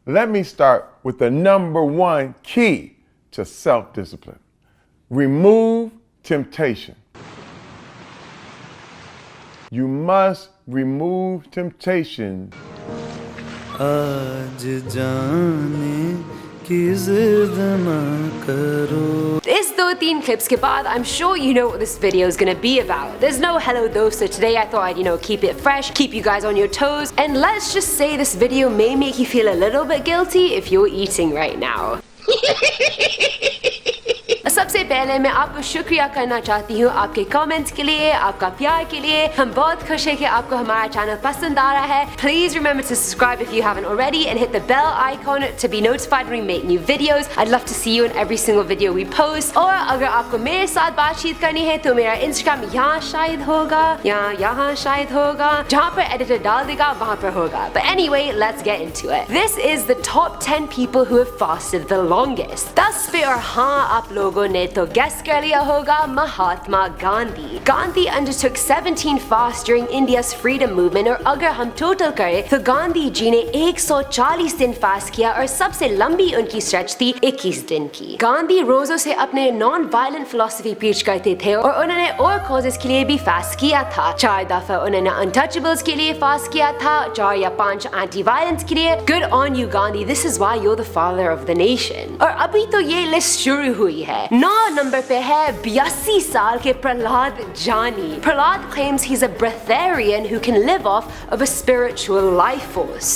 Let me start with the number one key to self-discipline. Remove temptation. You must remove temptation. आज जाने की जिद ना करो. इस 2-3 clips के बाद, I'm sure you know what this video is gonna be about. There's no hello though, so today I thought I'd, keep it fresh, keep you guys on your toes, and let's just say this video may make you feel a little bit guilty if you're eating right now. सबसे पहले मैं आपको शुक्रिया करना चाहती हूँ आपके comments के लिए, आपका प्यार के लिए. हम बहुत खुश हैं कि आपको हमारा चैनल पसंद आ रहा है. Please remember to subscribe if you haven't already and hit the bell icon to be notified when we make new videos. I'd love to see you in every single video we post. और अगर आपको मेरे साथ बातचीत करनी है तो मेरा इंस्टाग्राम यहाँ शायद होगा या यहाँ शायद होगा, जहाँ पर एडिटर डाल देगा वहाँ पर होगा. But anyway, let's get into it. This is the top 10 people who have fasted the longest. 10 पे और हाँ आप लोगों ने तो गेस कर लिया होगा, Mahatma Gandhi. Gandhi undertook 17 fasts during India's freedom movement, और अगर हम टोटल करें तो गांधी जी ने 140 दिन फास्ट किया और सबसे लंबी उनकी स्ट्रेच थी 21 दिन की. गांधी रोजों से अपने नॉन वायलेंट फिलॉसफी प्रीच करते थे और उन्होंने और कॉजेस के लिए भी फास्ट किया था. 4 दफा उन्होंने अनटचेबल्स के लिए फास्ट किया था, 4 या 5 एंटी वायलेंस के लिए. Good on you Gandhi, this is why you are the father of the nation. और अभी तो ये लिस्ट शुरू हुई है. 9 नंबर पे है 82 साल के प्रहलाद जानी. Prahlad claims he's a breatharian who can live off of a spiritual life force.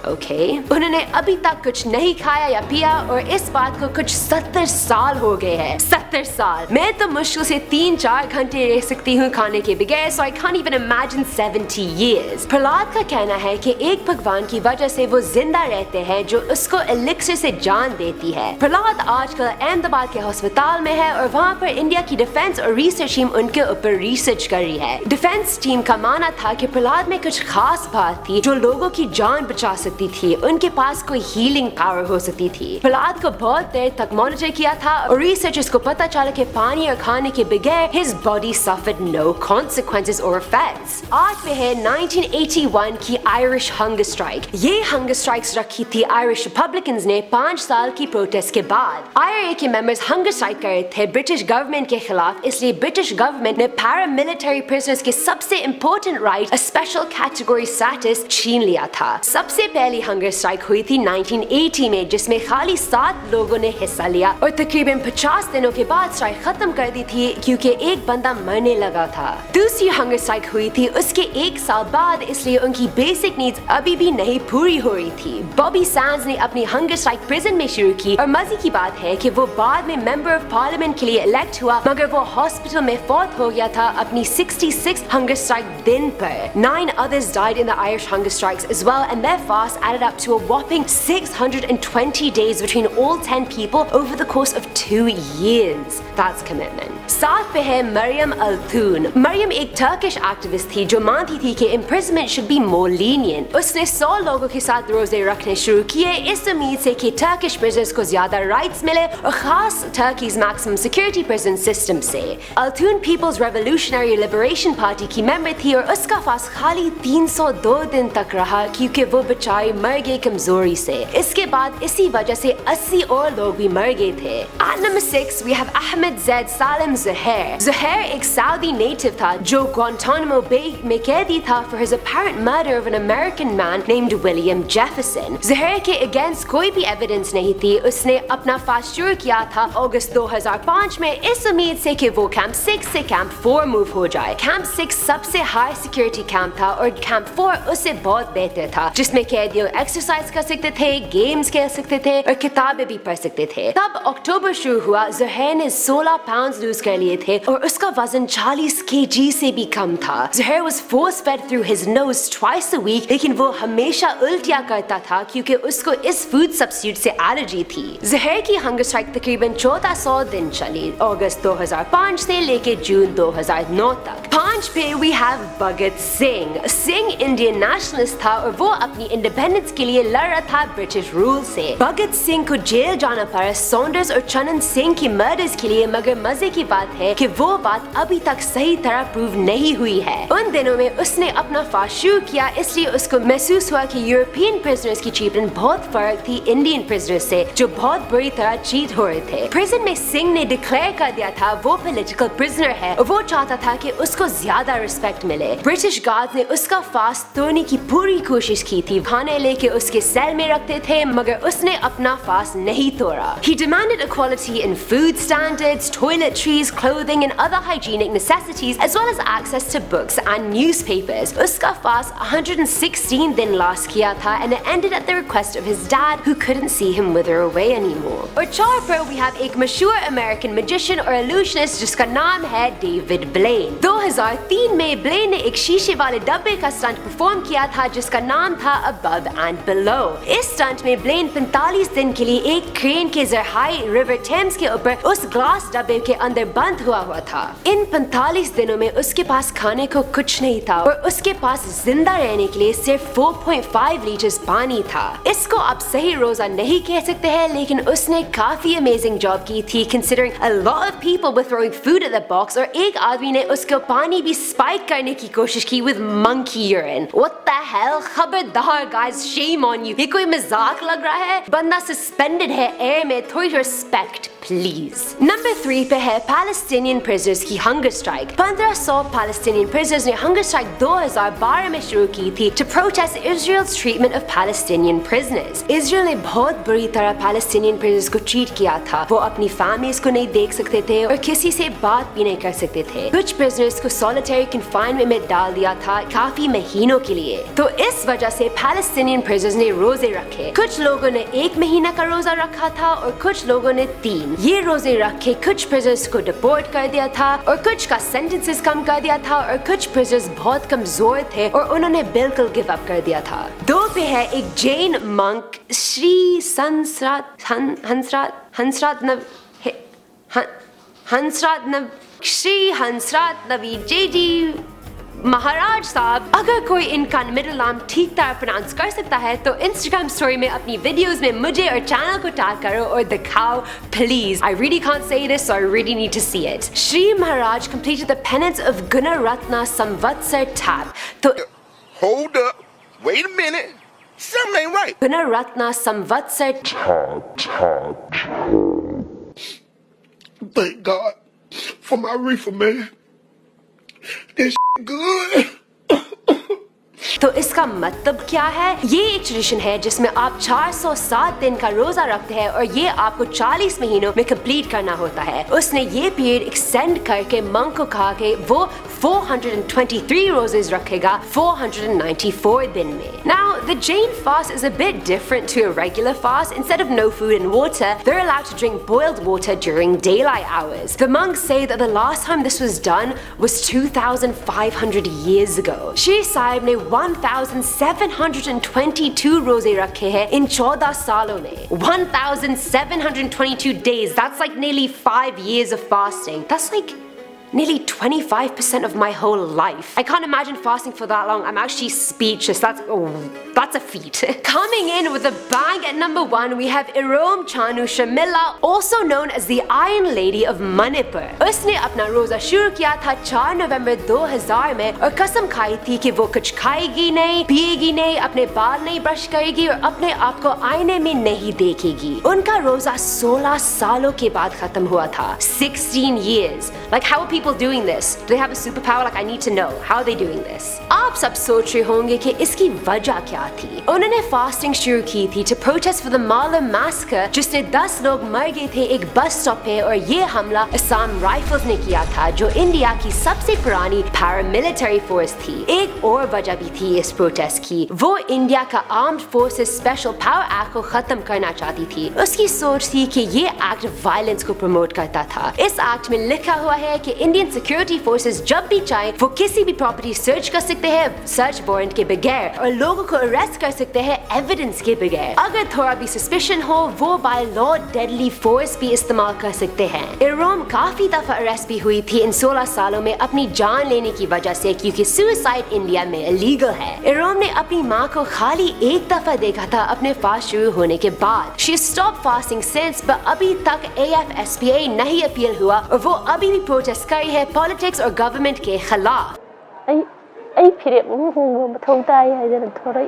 उन्होंने अभी तक कुछ नहीं खाया या पिया और इस बात को कुछ 70 साल हो गए हैं. 70 साल. मैं तो मुश्किल से 3-4 घंटे रह सकती हूँ खाने के बगैर, so I can't even imagine 70 years. Prahlad का कहना है कि एक भगवान की वजह से वो जिंदा रहते हैं जो उसको एलिक्सिर से जान देती है. प्रहलाद आजकल अहमदाबाद के अस्पताल में है और वहाँ पर इंडिया की डिफेंस और रिसर्च टीम उनके ऊपर रिसर्च कर रही है. डिफेंस टीम का मानना था कि प्रहलाद में कुछ खास बात थी जो लोगों की जान बचा सकती थी. उनके पास कोई हीलिंग पावर हो सकती थी. प्रहलाद को बहुत देर तक मॉनिटर किया था और रिसर्चर्स को पता चला कि पानी और खाने के बगैर his body suffered no consequences or effects. आज पे है 1981 की आयरिश हंगर स्ट्राइक. ये हंगर स्ट्राइक्स रखी थी आयरिश रिपब्लिकन्स ने 5 साल की प्रोटेस्ट के बाद. IRA के मेंबर्स हंगर स्ट्राइक कर रहे थे ब्रिटिश गवर्नमेंट के खिलाफ, इसलिए ब्रिटिश गवर्नमेंट ने पैरामिलिटरी प्रिजनर्स के सबसे important right, special category status छीन लिया था. सबसे पहली हंगर स्ट्राइक हुई थी 1980 में, जिसमें खाली 7 लोगों ने हिस्सा लिया और तकरीबन 50 दिनों के बाद स्ट्राइक खत्म कर दी थी क्योंकि एक बंदा मरने लगा था. दूसरी हंगर स्ट्राइक हुई थी उसके 1 साल बाद, इसलिए उनकी बेसिक नीड्स अभी भी नहीं पूरी हो रही थी. बॉबी सैंड्स ने अपनी हंगर स्ट्राइक प्रिजन में शुरू की और मजे की बात है कि वो बाद में मेंबर ऑफ पार्लियामेंट के लिए इलेक्ट हुआ, मगर वो हॉस्पिटल में फौत हो गया था अपनी 66 हंगर स्ट्राइक दिन पर. 9 others died in the Irish hunger strikes as well, and their fast added up to a whopping 620 days between all 10 people over the course of 2 years. That's commitment. 7 पे है मरियम अल्तून. मरियम एक टर्किश एक्टिविस्ट थी जो मानती थी कि imprisonment should be more lenient. उसने 100 लोगों के साथ रोजे रखने शुरू किए इस उम्मीद से कि टर्किश प्रिजनर्स को ज्यादा राइट्स मिले और खास Turkey's maximum security prison system से. अल्तून पीपल्स रेवोल्यूशनरी लिबरेशन पार्टी की मेंबर थी और उसका फास्ट खाली 302 दिन तक रहा क्योंकि वो बेचारी मर गई कमजोरी से. इसके बाद इसी वजह से 80 और लोग भी मर गए थे. At number 6 we have Ahmed Zaid Salim Zuhair. Zuhair एक सऊदी नेटिव था जो Guantanamo Bay में कैदी था for his apparent murder of an American man named William Jefferson. Zuhair के against कोई भी evidence नहीं थी. उसने अपना फास्ट शुरू किया था अगस्त 2005 में इस उम्मीद से कि वो कैंप 6 से कैंप 4 मूव हो जाए. कैंप 6 सबसे हाई सिक्योरिटी कैंप था और कैंप 4 उससे बहुत बेहतर था, जिसमें कैदियों एक्सरसाइज कर सकते थे, गेम्स खेल सकते थे और किताबें भी पढ़ सकते थे. तब अक्टूबर शुरू हुआ. ज़ुहैर ने 16 पाउंड लूज कर लिए थे और उसका वजन 40 kg से भी कम था. Zuhair was force fed through his nose twice a week, लेकिन वो हमेशा उल्टियाँ करता था क्योंकि उसको इस फूड सब्स्टिट्यूट से एलर्जी थी. ज़ुहैर की हंगर स्ट्राइक तकरीबन 1400 दिन चली, अगस्त 2005 से लेके जून 2009 तक. 5 पे we have Bhagat Singh. Singh Indian nationalist था और वो अपनी इंडिपेंडेंस के लिए लड़ रहा था ब्रिटिश रूल से। भगत सिंह को जेल जाना पड़ा सॉन्डर्स और चनन सिंह की मर्डर्स के लिए, मगर मजे की बात है कि वो बात अभी तक सही तरह प्रूव नहीं हुई है। उन दिनों में उसने अपना फास्ट शुरू किया, इसलिए उसको महसूस हुआ कि यूरोपियन प्रिजनर्स की ट्रीटमेंट बहुत फर्क थी इंडियन प्रिजनर्स से, जो बहुत बुरी तरह चीट हो रहे थे। प्रिजन में सिंह ने डिक्लेयर कर दिया था वो पॉलिटिकल प्रिजनर है और वो चाहता था कि उसको ज्यादा रिस्पेक्ट मिले। ब्रिटिश गार्ड ने उसका फास्ट तोड़ने की पूरी कोशिश की थी, खाने लेके उसके सेल में रखते थे, मगर उसने अपना फास्ट नहीं तोड़ा। He demanded equality in food standards, toiletries, clothing and other hygienic necessities, as well as access to books and newspapers. उसका फास्ट 116 दिन लास्ट किया था and it ended at the request of his dad, who couldn't see him wither away anymore. और 4 पर we have एक मशहूर American magician और illusionist जिसका नाम है डेविड ब्लेन। 2003 में ब्लेन ने एक शीशे वाले डब्बे का स्टंट परफॉर्म किया था जिसका नाम था Above and Below। इस स्टंट में ब्लेन 45 दिन के लिए एक क्रेन के जरिए रिवर टेम्स के ऊपर उस ग्लास डब्बे के अंदर बंद हुआ था। इन 45 दिनों में उसके पास खाने को कुछ नहीं था और उसके पास जिंदा रहने के लिए सिर्फ 4.5 लीटर्स पानी था। इसको आप सही रोजा नहीं कह सकते हैं, लेकिन उसने काफी अमेजिंग जॉब की थी considering a lot of people were throwing food at the box, और एक आदमी ने उसको पानी भी स्पाइक करने की कोशिश की with monkey urine। What the hell? खबरदार guys, shame on you। ये कोई मजाक लग रहा है? बंदा सस्पेंडेड है एयर में, थोड़ी रिस्पेक्ट प्लीज। नंबर 3 पे है पैलेस्टीनियन प्रिजनर्स की हंगर स्ट्राइक। 1500 पैलेस्टीनियन प्रिजनर्स ने हंगर स्ट्राइक 2012 में शुरू की थी to protest Israel's treatment of Palestinian prisoners। Israel ने बहुत बुरी तरह पैलेस्टीनियन प्रिजनर्स को ट्रीट किया था। वो अपनी फैमिलीज को नहीं देख सकते थे और किसी से बात भी नहीं कर सकते थे। कुछ प्रिजनर्स को सॉलिटरी कन्फाइनमेंट में डाल दिया था काफी महीनों के लिए। तो इस वजह से पैलेस्टीनियन प्रिजनर्स ने रोजे रखे। कुछ लोगों ने 1 महीना का रोजा रखा था और कुछ लोगों ने 3। ये रोजे रख के कुछ प्रिजनर्स को डिपोर्ट कर दिया था और कुछ का सेंटेंसेस कम कर दिया था और कुछ प्रिजनर्स बहुत कमजोर थे और उन्होंने बिल्कुल गिव अप कर दिया था। 2 पे है एक जैन मंक श्री हंसराज नबी जी महाराज साहब। अगर कोई इनका मिडिल नाम ठीक तरह प्रोनाउंस कर सकता है तो इंस्टाग्राम स्टोरी में अपनी वीडियोस में मुझे और चैनल को टैग करो और दिखाओ please. I really can't say this, so I really need to see it. Shri Maharaj completed the penance of Gunaratna Samvatsar Tap. तो Hold up. Wait a minute. Something ain't right. Gunaratna Samvatsar Thank God for my reefer, man. This good. तो इसका मतलब क्या है? ये एक tradition है जिसमें आप 407 दिन का रोजा रखते हैं और ये आपको 40 महीनों में कंप्लीट करना होता है। उसने ये पीरियड एक्सटेंड करके मंक को कहा कि वो 423 रोजेस रखेगा 494 दिन में। Now, the Jain fast is a bit different to a regular fast. Instead of no food and water, they're allowed to drink boiled water during daylight hours. The monks say that the last time this was done was 2,500 years ago. Shri Sahib ने 1,722 रोजे रखे हैं इन 14 सालों में। 1,722 days. That's like nearly 5 years of fasting. That's like nearly 25% of my whole life. I can't imagine fasting for that long. I'm actually speechless. That's a feat. Coming in with a bang at number 1, we have Irom Chanu Shamila, also known as the Iron Lady of Manipur. उसने अपना रोजा शुरू किया था 4 नवंबर 2000 में और कसम खाई थी कि वो कुछ खाएगी नहीं, पिएगी नहीं, अपने बाल नहीं ब्रश करेगी और अपने आप को आईने में नहीं देखेगी। उनका रोजा 16 सालों के बाद खत्म हुआ था। 16 years. Like, how are people doing this? Do they have a superpower? Like, I need to know. How are they doing this? आप सब सोच रहे होंगे कि इसकी वजह क्या थी। उन्होंने फास्टिंग शुरू की थी to protest for the Mallam massacre, जिससे 10 लोग मर गए थे एक बस स्टॉप पे, और ये हमला असम राइफल्स ने किया था जो इंडिया की सबसे पुरानी पैरामिलिट्री फोर्स थी। एक और वजह भी थी इस प्रोटेस्ट की। वो इंडिया का armed forces special power act को खत्म करना चाहती थी। उसकी सोच थी कि ये एक्ट वायलेंस को प्रमोट करता था। इस एक्ट में लिखा हुआ है कि इंडियन सिक्योरिटी सिक्योरिटी फोर्सेस जब भी चाहे वो किसी भी प्रॉपर्टी सर्च कर सकते हैं सर्च वारंट के बगैर और लोगों को अरेस्ट कर सकते हैं एविडेंस के बगैर। अगर थोड़ा भी सस्पिशन हो वो बाय लॉ डेडली फोर्स भी इस्तेमाल कर सकते हैं। इरोम काफी दफा अरेस्ट भी हुई थी इन 16 सालों में अपनी जान लेने की वजह से, क्योंकि सुसाइड इंडिया में इलीगल है। इरोम ने अपनी माँ को खाली एक दफा देखा था अपने फास्ट शुरू होने के बाद। शी स्टॉप फास्टिंग सिंस, पर अभी तक AFSPA नहीं अपील हुआ और वो अभी भी प्रोटेस्ट कर रही है पॉलिटिक्स और गवर्नमेंट के खिलाफ। आई फिर होंगे मथौ ताई है थोड़ा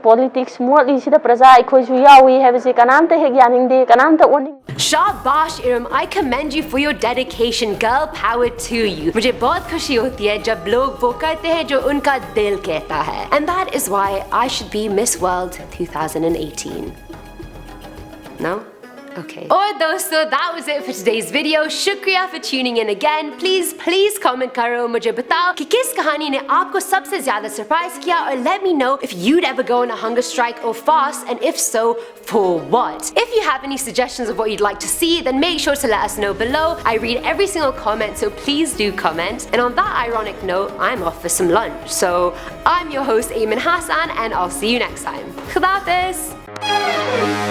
पॉलिटिक्स मोदीसिदा प्रजा अखोइसु यावी हैबसे कनामता हेक यानिंगदे कनामता ओनिंग। शाबाश Iram, I commend you for your dedication, girl power to you। मुझे बहुत खुशी होती है जब लोग वो करते हैं जो उनका दिल कहता है। And that is why I should be Miss World 2018. No? Okay. और दोस्तों, that was it for today's video. शुक्रिया for tuning in again. Please comment करो, मुझे बताओ कि किस कहानी ने आपको सबसे ज्यादा सरप्राइज किया, और let me know if you'd ever go on a hunger strike or fast, and if so, for what? If you have any suggestions of what you'd like to see, then make sure to let us know below. I read every single comment, so please do comment. And on that ironic note, I'm off for some lunch. So I'm your host, Ayman Hassan, and I'll see you next time. Khuda Hafiz.